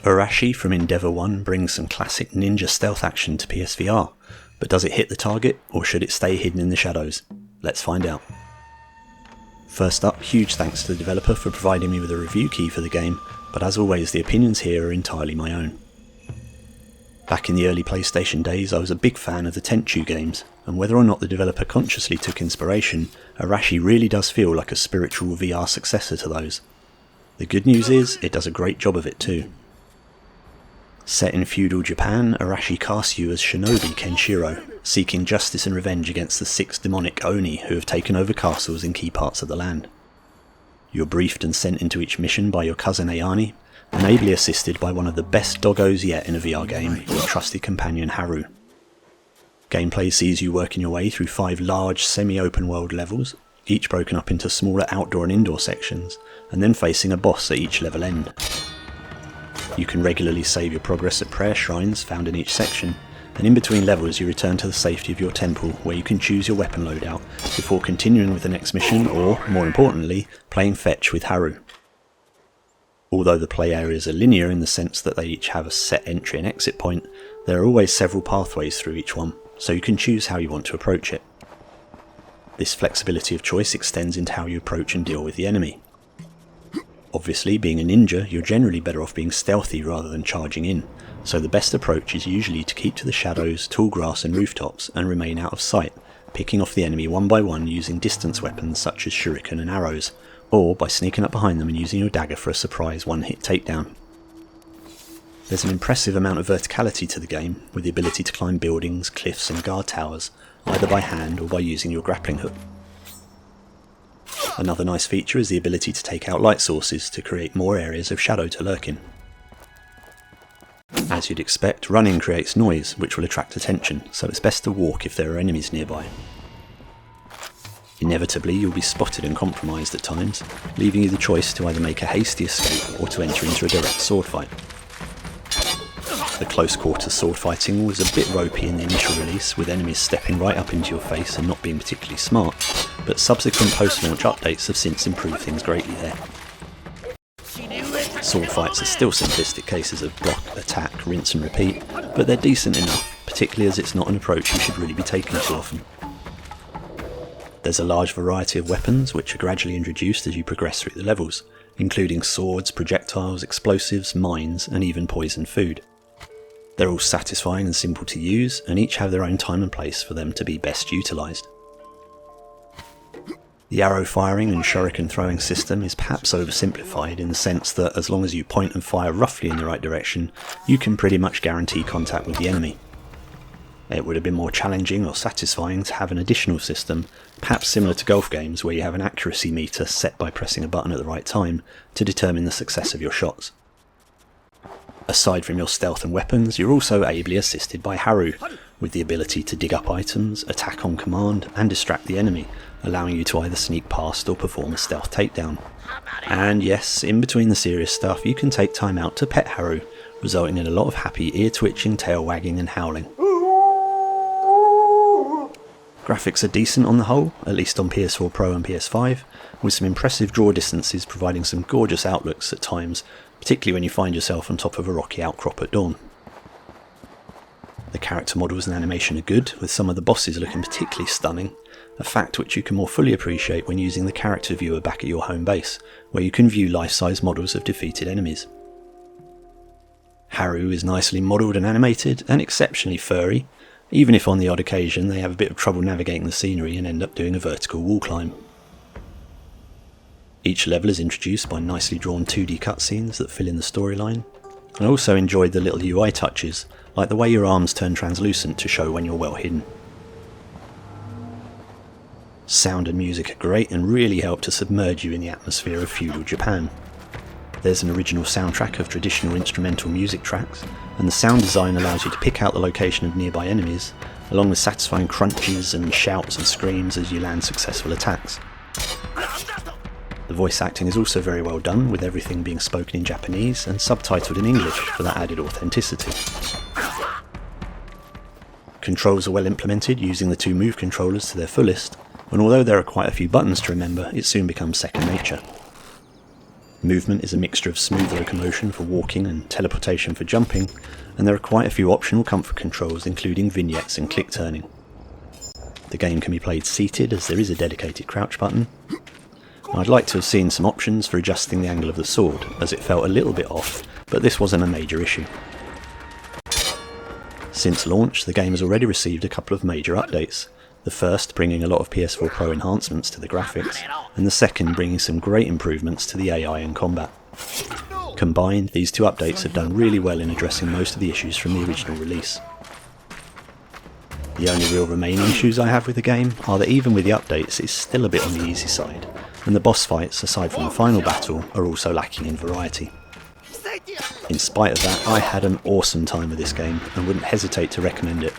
Arashi from Endeavour One brings some classic ninja stealth action to PSVR, but does it hit the target, or should it stay hidden in the shadows? Let's find out. First up, huge thanks to the developer for providing me with a review key for the game, but as always the opinions here are entirely my own. Back in the early PlayStation days I was a big fan of the Tenchu games, and whether or not the developer consciously took inspiration, Arashi really does feel like a spiritual VR successor to those. The good news is, it does a great job of it too. Set in feudal Japan, Arashi casts you as shinobi Kenshiro, seeking justice and revenge against the 6 demonic Oni who have taken over castles in key parts of the land. You're briefed and sent into each mission by your cousin Ayane, and ably assisted by one of the best doggos yet in a VR game, your trusty companion Haru. Gameplay sees you working your way through 5 large semi-open world levels, each broken up into smaller outdoor and indoor sections, and then facing a boss at each level end. You can regularly save your progress at prayer shrines found in each section, and in between levels you return to the safety of your temple where you can choose your weapon loadout before continuing with the next mission or, more importantly, playing fetch with Haru. Although the play areas are linear in the sense that they each have a set entry and exit point, there are always several pathways through each one, so you can choose how you want to approach it. This flexibility of choice extends into how you approach and deal with the enemy. Obviously, being a ninja, you're generally better off being stealthy rather than charging in, so the best approach is usually to keep to the shadows, tall grass and rooftops and remain out of sight, picking off the enemy one by one using distance weapons such as shuriken and arrows, or by sneaking up behind them and using your dagger for a surprise one-hit takedown. There's an impressive amount of verticality to the game, with the ability to climb buildings, cliffs and guard towers, either by hand or by using your grappling hook. Another nice feature is the ability to take out light sources to create more areas of shadow to lurk in. As you'd expect, running creates noise, which will attract attention, so it's best to walk if there are enemies nearby. Inevitably, you'll be spotted and compromised at times, leaving you the choice to either make a hasty escape or to enter into a direct sword fight. The close quarters sword fighting was a bit ropey in the initial release, with enemies stepping right up into your face and not being particularly smart, but subsequent post-launch updates have since improved things greatly there. Sword fights are still simplistic cases of block, attack, rinse and repeat, but they're decent enough, particularly as it's not an approach you should really be taking too often. There's a large variety of weapons which are gradually introduced as you progress through the levels, including swords, projectiles, explosives, mines and even poisoned food. They're all satisfying and simple to use, and each have their own time and place for them to be best utilised. The arrow firing and shuriken throwing system is perhaps oversimplified in the sense that as long as you point and fire roughly in the right direction, you can pretty much guarantee contact with the enemy. It would have been more challenging or satisfying to have an additional system, perhaps similar to golf games where you have an accuracy meter set by pressing a button at the right time to determine the success of your shots. Aside from your stealth and weapons, you're also ably assisted by Haru, with the ability to dig up items, attack on command, and distract the enemy, allowing you to either sneak past or perform a stealth takedown. And yes, in between the serious stuff, you can take time out to pet Haru, resulting in a lot of happy ear-twitching, tail-wagging and howling. Graphics are decent on the whole, at least on PS4 Pro and PS5, with some impressive draw distances providing some gorgeous outlooks at times, particularly when you find yourself on top of a rocky outcrop at dawn. The character models and animation are good, with some of the bosses looking particularly stunning, a fact which you can more fully appreciate when using the character viewer back at your home base, where you can view life-size models of defeated enemies. Haru is nicely modelled and animated, and exceptionally furry, even if on the odd occasion they have a bit of trouble navigating the scenery and end up doing a vertical wall climb. Each level is introduced by nicely drawn 2D cutscenes that fill in the storyline, and I also enjoyed the little UI touches, like the way your arms turn translucent to show when you're well hidden. Sound and music are great and really help to submerge you in the atmosphere of feudal Japan. There's an original soundtrack of traditional instrumental music tracks, and the sound design allows you to pick out the location of nearby enemies, along with satisfying crunches and shouts and screams as you land successful attacks. The voice acting is also very well done, with everything being spoken in Japanese and subtitled in English for that added authenticity. Controls are well implemented, using the 2 move controllers to their fullest, and although there are quite a few buttons to remember, it soon becomes second nature. Movement is a mixture of smooth locomotion for walking and teleportation for jumping, and there are quite a few optional comfort controls including vignettes and click turning. The game can be played seated as there is a dedicated crouch button. I'd like to have seen some options for adjusting the angle of the sword, as it felt a little bit off, but this wasn't a major issue. Since launch, the game has already received a couple of major updates, the first bringing a lot of PS4 Pro enhancements to the graphics, and the second bringing some great improvements to the AI and combat. Combined, these two updates have done really well in addressing most of the issues from the original release. The only real remaining issues I have with the game are that even with the updates it's still a bit on the easy side, and the boss fights, aside from the final battle, are also lacking in variety. In spite of that, I had an awesome time with this game and wouldn't hesitate to recommend it.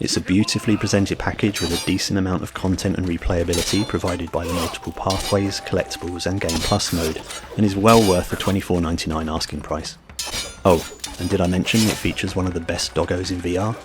It's a beautifully presented package with a decent amount of content and replayability provided by the multiple pathways, collectibles and Game Plus mode, and is well worth the $24.99 asking price. Oh, and did I mention it features one of the best doggos in VR?